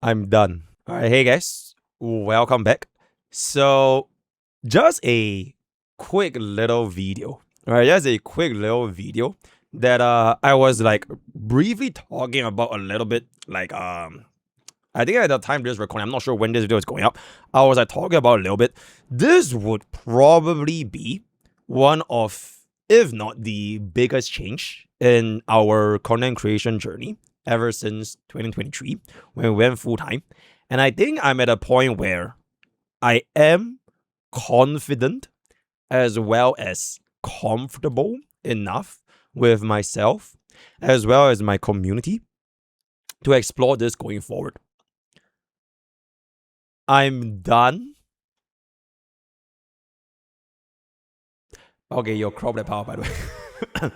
I'm done. All right, hey guys, welcome back. So, just a quick little video. All right, just a quick little video that I was like briefly talking about a little bit. I think at the time this recording, I'm not sure when this video is going up. I was like talking about a little bit. This would probably be one of, if not the biggest change in our content creation journey ever since 2023 when we went full time. And I think I'm at a point where I am confident as well as comfortable enough with myself as well as my community to explore this going forward. I'm done. Okay, you'll crop that power, by the way.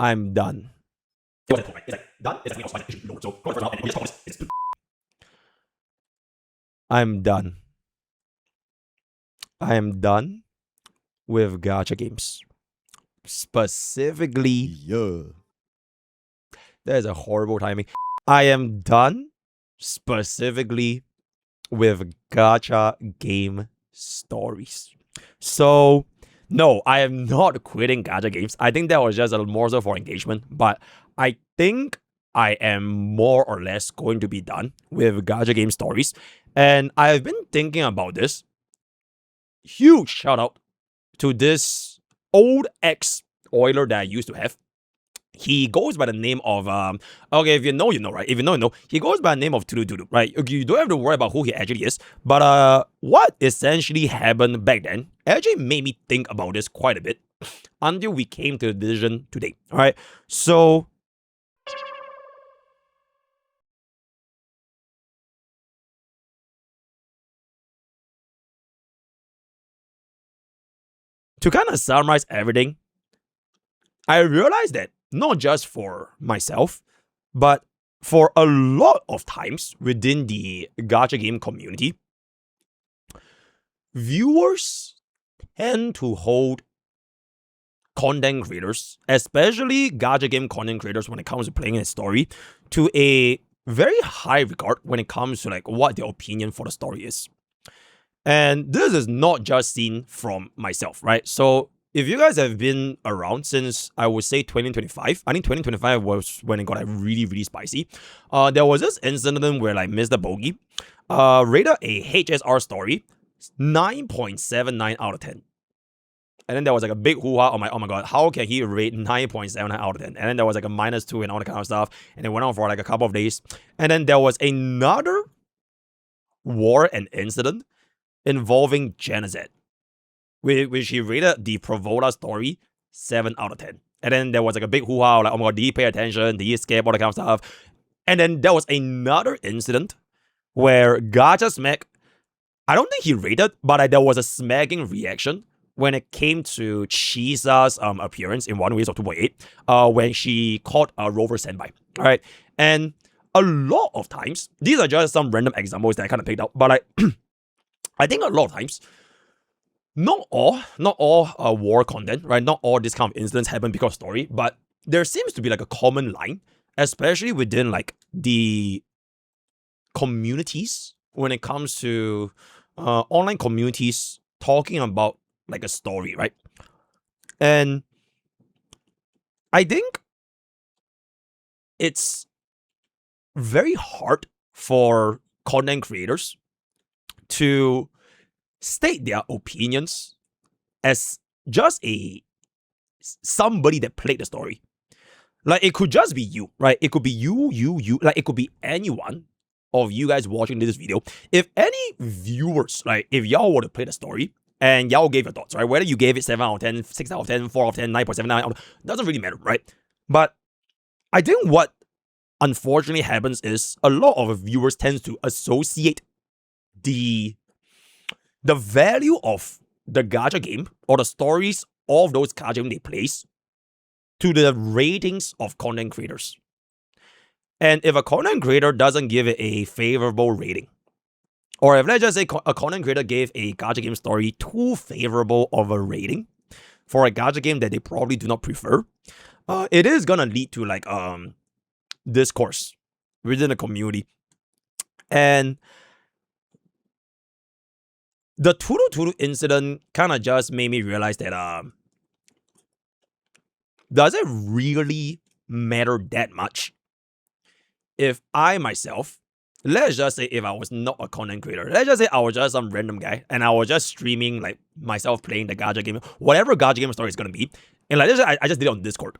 I'm done. I'm done. I am done with gacha games. Specifically, that is a horrible timing. I am done specifically with gacha game stories. So, no, I am not quitting gacha games. I think that was just a more so for engagement, but I think I am more or less going to be done with gacha game stories. And I've been thinking about this. Huge shout out to this old ex-Oiler that I used to have. He goes by the name of, okay, if you know, you know, right? If you know, you know. He goes by the name of Tulu, right? You don't have to worry about who he actually is. But what essentially happened back then actually made me think about this quite a bit until we came to the decision today, all right? So, to kind of summarize everything, I realized that not just for myself, but for a lot of times within the gacha game community, viewers tend to hold content creators, especially gacha game content creators when it comes to playing a story, to a very high regard when it comes to like what their opinion for the story is. And this is not just seen from myself, right? So if you guys have been around since, I would say 2025, I think 2025 was when it got like really, really spicy. There was this incident where like MrPokke rated a HSR story 9.79 out of 10. And then there was like a big hoo-ha. Oh my god, how can he rate 9.79 out of 10? And then there was like a -2 and all that kind of stuff. And it went on for like a couple of days. And then there was another war and incident involving genocide, which he rated the Provola story 7 out of 10. And then there was like a big hoo-ha, like, oh my god, did he pay attention? Did he escape? All that kind of stuff. And then there was another incident where Gacha Smack, I don't think he rated, but there was a smacking reaction when it came to Chisa's appearance in One Ways of 2.8, when she caught a Rover Senpai. All right. And a lot of times, these are just some random examples that I kind of picked up, but like, I think a lot of times, not all war content, right? Not all this kind of incidents happen because of story, but there seems to be like a common line, especially within like the communities when it comes to online communities talking about like a story, right? And I think it's very hard for content creators to state their opinions as just somebody that played the story. Like, it could just be you, right? It could be you. Like, it could be anyone of you guys watching this video. If any viewers, like, if y'all were to play the story and y'all gave your thoughts, right? Whether you gave it 7 out of 10, 6 out of 10, 4 out of 10, 9.79, doesn't really matter, right? But I think what unfortunately happens is a lot of viewers tend to associate the value of the gacha game or the stories of those gacha games they place to the ratings of content creators. And if a content creator doesn't give it a favorable rating, or if let's just say a content creator gave a gacha game story too favorable of a rating for a gacha game that they probably do not prefer, it is gonna lead to like discourse within the community. And the Turu Turu incident kind of just made me realize that does it really matter that much if I myself, let's just say if I was not a content creator, let's just say I was just some random guy and I was just streaming like myself playing the gacha game, whatever gacha game story is gonna be, and like I just did it on Discord,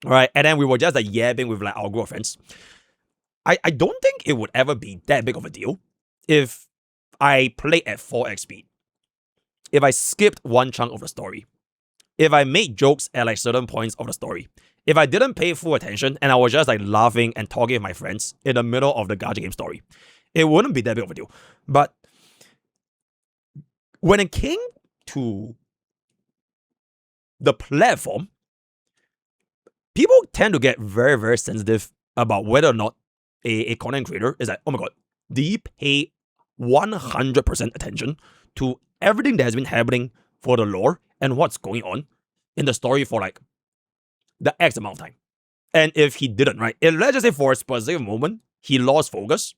right? And then we were just like yapping with like our group of friends. I don't think it would ever be that big of a deal if I played at 4x speed, if I skipped one chunk of the story, if I made jokes at like certain points of the story, if I didn't pay full attention and I was just like laughing and talking with my friends in the middle of the gacha game story, it wouldn't be that big of a deal. But when it came to the platform, people tend to get very, very sensitive about whether or not a content creator is like, oh my god, do you pay 100% attention to everything that has been happening for the lore and what's going on in the story for like the X amount of time? And if he didn't, right? Let's just say for a specific moment, he lost focus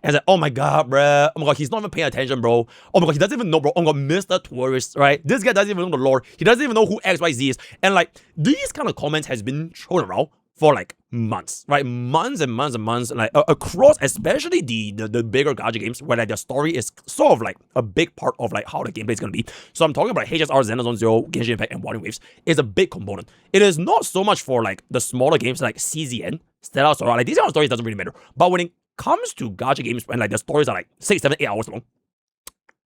and said, oh my god, bro. Oh my god, he's not even paying attention, bro. Oh my god, he doesn't even know, bro. Oh my god, Mr. Tourist, right? This guy doesn't even know the lore. He doesn't even know who XYZ is. And like, these kind of comments has been thrown around for like months, right? Months and months and months, like across, especially the bigger gacha games where like the story is sort of like a big part of like how the gameplay is gonna be. So I'm talking about HSR, Xenosaga Zone Zero, Genshin Impact, and Wandering Waves is a big component. It is not so much for like the smaller games like CZN, Stellar Sora, like these kind of stories doesn't really matter. But when it comes to gacha games when like the stories are like 6, 7, 8 hours long,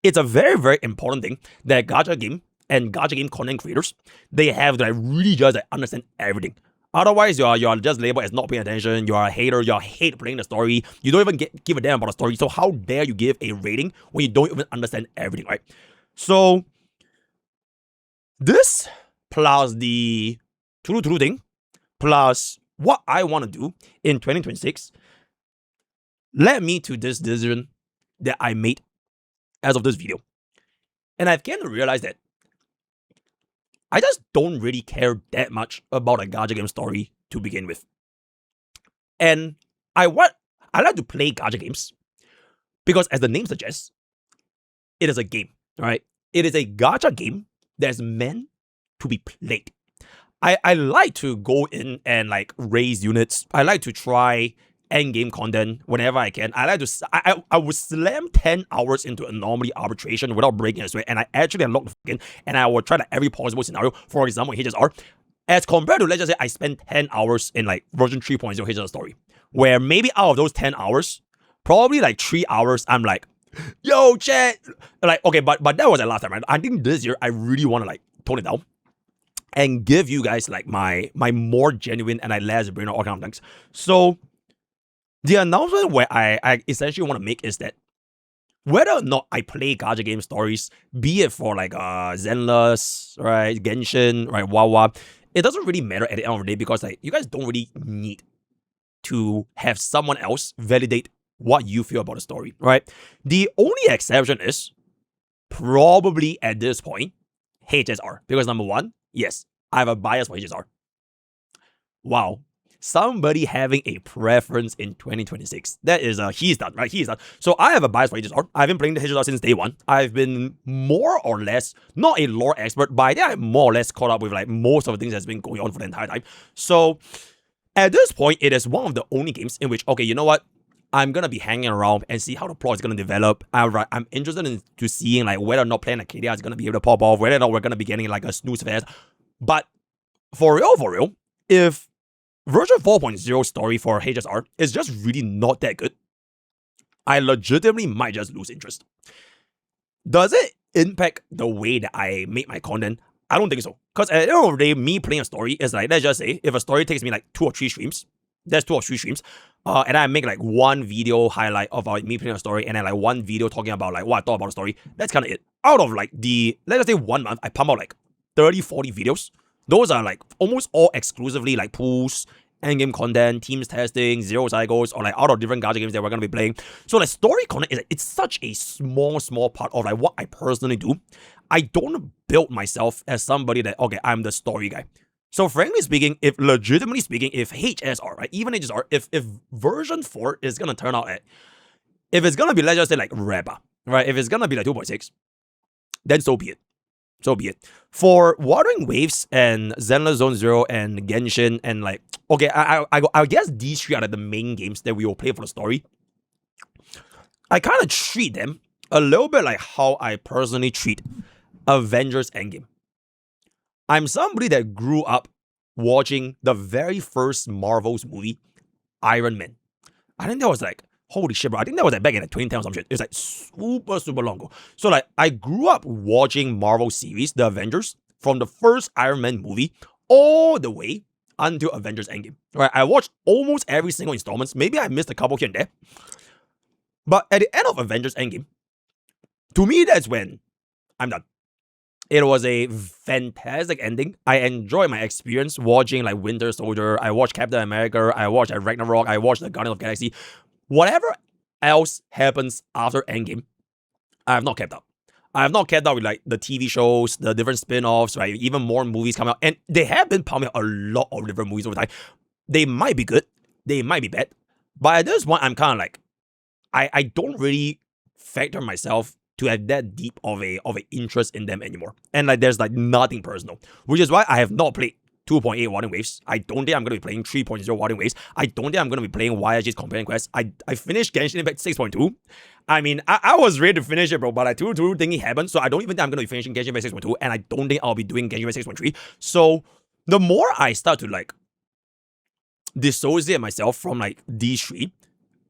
it's a very, very important thing that gacha game and gacha game content creators, they have to like really just like understand everything. Otherwise, you're just labeled as not paying attention. You're a hater. You hate playing the story. You don't even give a damn about the story. So how dare you give a rating when you don't even understand everything, right? So this plus the Turu thing, plus what I want to do in 2026, led me to this decision that I made as of this video. And I've come to realize that I just don't really care that much about a gacha game story to begin with. And I like to play gacha games because, as the name suggests, it is a game, right? It is a gacha game that's meant to be played. I like to go in and like raise units. I like to try end game content whenever I can. I would slam 10 hours into anomaly arbitration without breaking a sweat, and I actually unlock the fucking, and I will try like every possible scenario. For example, HSR, as compared to, let's just say I spent 10 hours in like version 3.0 HSR story, where maybe out of those 10 hours, probably like 3 hours, I'm like, yo, chat, like, okay, but that was the last time, right? I think this year I really want to like tone it down and give you guys like my more genuine and like less brain all kind of things. So the announcement where I essentially want to make is that whether or not I play gacha game stories, be it for like Zenless, right, Genshin, right, Wawa, it doesn't really matter at the end of the day because like you guys don't really need to have someone else validate what you feel about the story, right? The only exception is probably at this point HSR, because number one, yes, I have a bias for HSR. Wow. Somebody having a preference in 2026. That is, he's done, right? He's done. So I have a bias for HSR. I've been playing the HSR since day one. I've been more or less, not a lore expert, but I think I'm more or less caught up with like most of the things that's been going on for the entire time. So at this point, it is one of the only games in which, okay, you know what? I'm gonna be hanging around and see how the plot is gonna develop. I'm interested in to seeing like whether or not playing like KDR is gonna be able to pop off, whether or not we're gonna be getting like a snooze fest. But for real, if version 4.0 story for HSR is just really not that good, I legitimately might just lose interest. Does it impact the way that I make my content? I don't think so. Because at the end of the day, me playing a story is like, let's just say, if a story takes me like 2 or 3 streams, that's 2 or 3 streams, and I make like one video highlight of me playing a story, and then like one video talking about like what I thought about the story, that's kind of it. Out of like let's just say 1 month, I pump out like 30, 40 videos. Those are like almost all exclusively like pools, endgame content, teams testing, zero cycles, or like out of different gacha games that we're gonna be playing. So like story content is like, it's such a small part of like what I personally do. I don't build myself as somebody that, okay, I'm the story guy. So frankly speaking, if HSR, right, even HSR, if version 4 is gonna turn out at If it's gonna be, let's just say like Reba, right? If it's gonna be like 2.6, then so be it. So be it. For Wuthering Waves and Zenless Zone Zero and Genshin and like, okay, I guess these three are like the main games that we will play for the story. I kind of treat them a little bit like how I personally treat Avengers Endgame. I'm somebody that grew up watching the very first Marvel's movie, Iron Man. I think that was like, holy shit, bro. I think that was like back in like 2010 or some shit. It's like super long ago. So like, I grew up watching Marvel series, The Avengers, from the first Iron Man movie all the way until Avengers Endgame. Right? I watched almost every single installments. Maybe I missed a couple here and there. But at the end of Avengers Endgame, to me, that's when I'm done. It was a fantastic ending. I enjoyed my experience watching like Winter Soldier. I watched Captain America. I watched Ragnarok. I watched the Guardians of the Galaxy. Whatever else happens after Endgame, I have not kept up. I have not kept up with like the TV shows, the different spin-offs, right? Even more movies come out. And they have been pumping a lot of different movies over time. They might be good. They might be bad. But at this point, I'm kind of like, I don't really factor myself to have that deep of a interest in them anymore. And like there's like nothing personal. Which is why I have not played 2.8 Wuthering Waves. I don't think I'm going to be playing 3.0 Wuthering Waves. I don't think I'm going to be playing YSG's Companion Quest. I finished Genshin Impact 6.2. I mean, I was ready to finish it, bro, but like 2 thingy happened, so I don't even think I'm going to be finishing Genshin Impact 6.2, and I don't think I'll be doing Genshin Impact 6.3. So the more I start to like dissociate myself from like these three,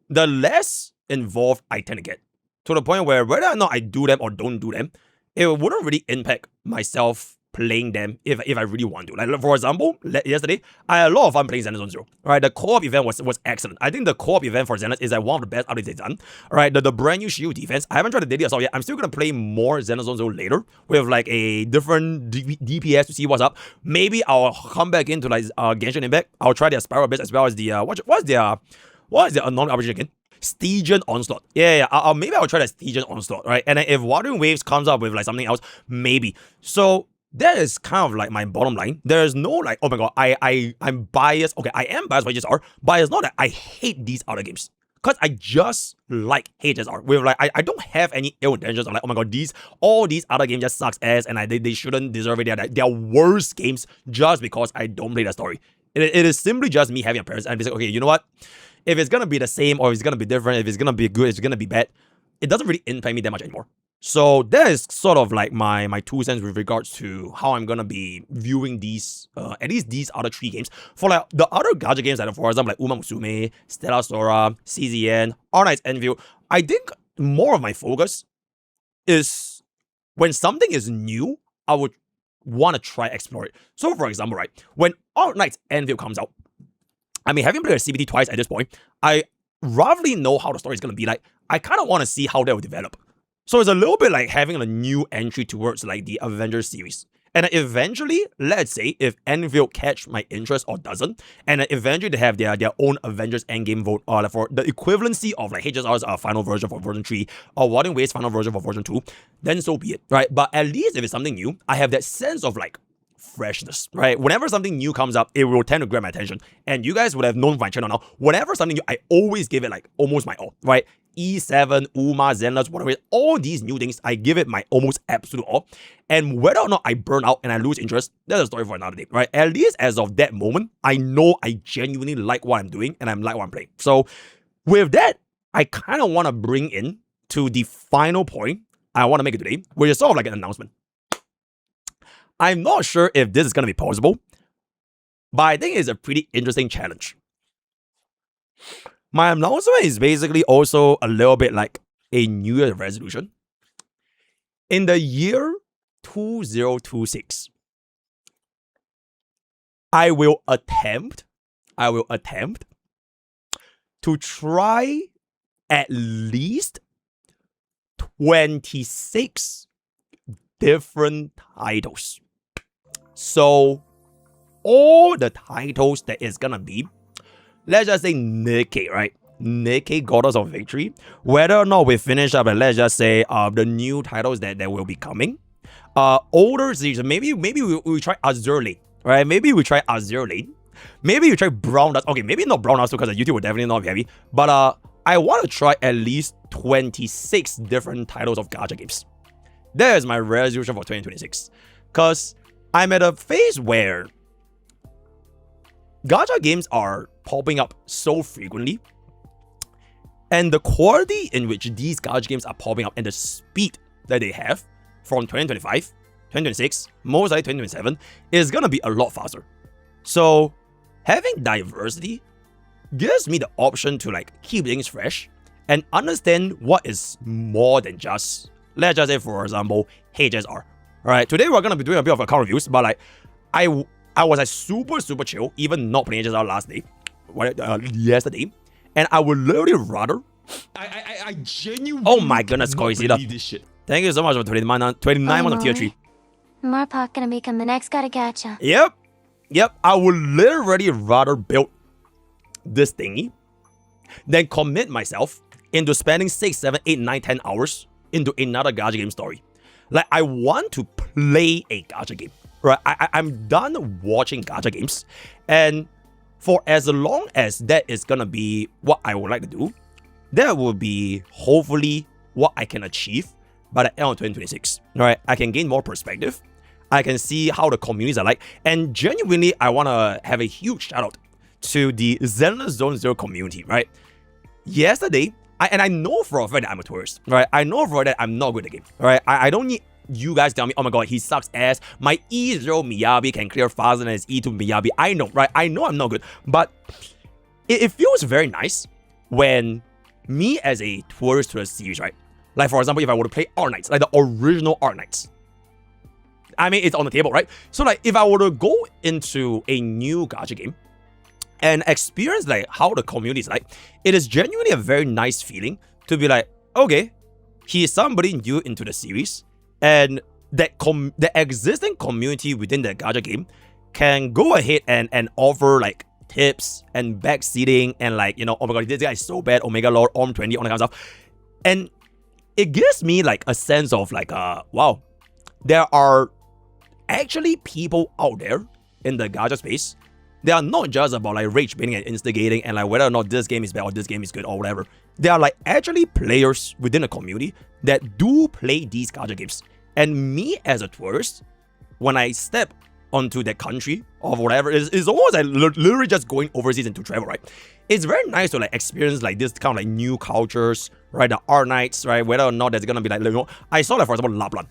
the less involved I tend to get. To the point where whether or not I do them or don't do them, it wouldn't really impact myself playing them if I really want to. Like, for example, yesterday, I had a lot of fun playing Zenless Zone Zero. Right, the co-op event was excellent. I think the co-op event for Zenless is like one of the best updates they've done. Right, the brand new shield defense. I haven't tried the daily assault yet. I'm still gonna play more Zenless Zone Zero later with like a different DPS to see what's up. Maybe I'll come back into like Genshin Impact. I'll try their Spiral base as well as the what's their non-RPG again? Stygian Onslaught. Yeah. Maybe I'll try that Stygian Onslaught, right? And then if Wuthering Waves comes up with like something else, maybe. So that is kind of like my bottom line. There's no like, oh my god, I'm biased. Okay, I am biased by HSR, but it's not that I hate these other games. Because I just like HSR. With like, I don't have any ill intentions. I'm like, oh my god, all these other games just sucks ass, and they shouldn't deserve it. They're worse games just because I don't play the story. It is simply just me having a parents and be like, okay, you know what? If it's gonna be the same or if it's gonna be different, if it's gonna be good, if it's gonna be bad, it doesn't really impact me that much anymore. So that is sort of like my 2 cents with regards to how I'm gonna be viewing these, at least these other 3 games. For like the other gacha games, like for example, like Uma Musume, Stellar Sora, CZN, Arnight's Envil, I think more of my focus is when something is new, I would want to try explore it. So for example, right, when Arnight's Envil comes out, I mean, having played a CBT twice at this point, I roughly know how the story is going to be like. I kind of want to see how that will develop. So it's a little bit like having a new entry towards like the Avengers series. And eventually, let's say, if Envil catch my interest or doesn't, and eventually they have their own Avengers Endgame vote for the equivalency of like HSR's final version for version 3 or Wuthering Waves final version for version 2, then so be it, right? But at least if it's something new, I have that sense of like freshness, right? Whenever something new comes up, it will tend to grab my attention. And you guys would have known my channel now. Whenever something new, I always give it like almost my all, right? E7, Uma, Zenless, whatever, all these new things, I give it my almost absolute all. And whether or not I burn out and I lose interest, that's a story for another day, right? At least as of that moment, I know I genuinely like what I'm doing and I like what I'm playing. So with that, I kind of want to bring in to the final point I want to make it today, which is sort of like an announcement. I'm not sure if this is going to be possible, but I think it's a pretty interesting challenge. My announcement is basically also a little bit like a New Year's resolution. In the year 2026, I will attempt to try at least 26 different titles. So all the titles that is gonna be, let's just say Nikkei, right? Nikkei Goddess of Victory. Whether or not we finish up, and let's just say the new titles that will be coming. Older series, maybe we try Azure Lane, right? Maybe we try Azure Lane. Maybe you try Brown Dust. Okay, maybe not Brown Dust because YouTube will definitely not be happy. But I want to try at least 26 different titles of gacha games. That is my resolution for 2026. Because I'm at a phase where gacha games are popping up so frequently. And the quality in which these gacha games are popping up and the speed that they have from 2025, 2026, most likely 2027, is going to be a lot faster. So having diversity gives me the option to like keep things fresh and understand what is more than just, let's just say for example, HSR. Alright, today we're gonna be doing a bit of account reviews, but like I was like super chill, even not playing HSR last day, yesterday, and I would literally rather. I genuinely. Oh my goodness, Koizida. This shit. Thank you so much for 29 months of tier 3. MrPokke gonna become the next god of gacha. Yep. I would literally rather build this thingy than commit myself into spending 6, 7, 8, 9, 10 hours into another gacha game story. Like, I want to play a gacha game, right? I'm done watching gacha games, and for as long as that is gonna be what I would like to do, that will be hopefully what I can achieve by the end of 2026, right? I can gain more perspective, I can see how the communities are like, and genuinely, I want to have a huge shout out to the Zenless Zone Zero community, right? Yesterday, I know for a fact that I'm a tourist, right? I know for a fact that I'm not good at the game, right? I don't need you guys tell me, oh my god, he sucks ass. My E0 Miyabi can clear faster than his E2 Miyabi. I know, right? I know I'm not good, but it feels very nice when me as a tourist to the series, right? Like for example, if I were to play Arknights, like the original Arknights, I mean, it's on the table, right? So like, if I were to go into a new gacha game and experience like how the community is like, it is genuinely a very nice feeling to be like, okay, he is somebody new into the series, and that the existing community within the gacha game can go ahead and offer like tips and backseating and like, you know, oh my god, this guy is so bad, Omega Lord, Orm 20, all that kind of stuff. And it gives me like a sense of like, wow, there are actually people out there in the gacha space. They are not just about like rage baiting and instigating and like whether or not this game is bad or this game is good or whatever. They are like actually players within the community that do play these gacha games. And me as a tourist, when I step onto that country or whatever, it's almost like literally just going overseas into travel, right? It's very nice to like experience like this kind of like new cultures, right? The Arknights, right? Whether or not there's gonna be like, you know, I saw like for example Laplan.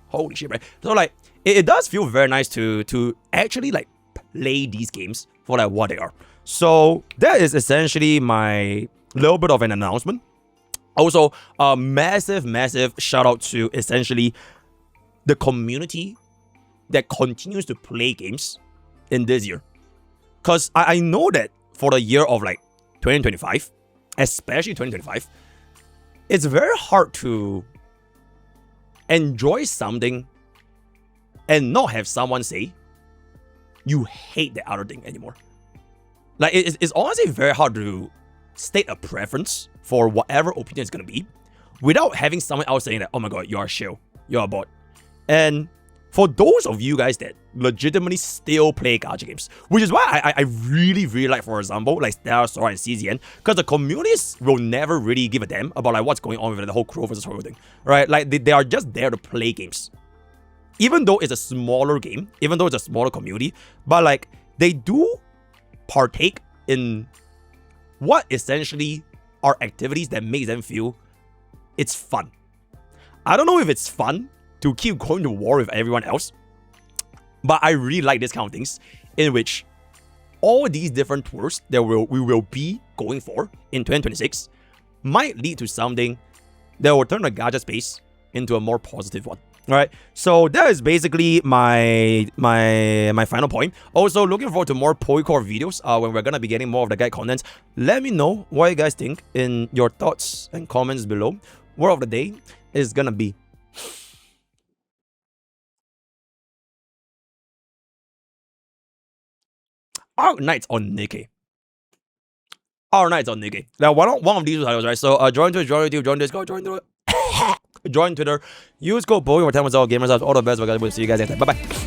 Holy shit, right? So like it does feel very nice to actually like play these games for like what they are. So that is essentially my little bit of an announcement. Also, a massive shout out to essentially the community that continues to play games in this year. Because I know that for the year of like 2025, especially 2025, it's very hard to enjoy something and not have someone say you hate the other thing anymore. Like, it's honestly very hard to state a preference for whatever opinion is going to be without having someone else saying that, oh my god, you're a shill, you're a bot. And for those of you guys that legitimately still play gacha games, which is why I really like, for example, like Stellar Sora and CZN, because the communities will never really give a damn about like what's going on with the whole Crow versus Horror thing, right? Like they are just there to play games. Even though it's a smaller game, even though it's a smaller community, but like they do partake in what essentially are activities that make them feel it's fun. I don't know if it's fun to keep going to war with everyone else, but I really like this kind of things in which all these different tours that we will be going for in 2026 might lead to something that will turn the gacha space into a more positive one. All right, so that is basically my final point. Also, looking forward to more Pokecore videos when we're gonna be getting more of the guide content. Let me know what you guys think in your thoughts and comments below. Word of the day is gonna be Arknights on Nikkei. Arknights on Nikkei. Now, one of these titles, right? So, join Discord, join Twitter, use code Poke for 10% gamers. All the best. We're gonna see you guys next time. Bye bye.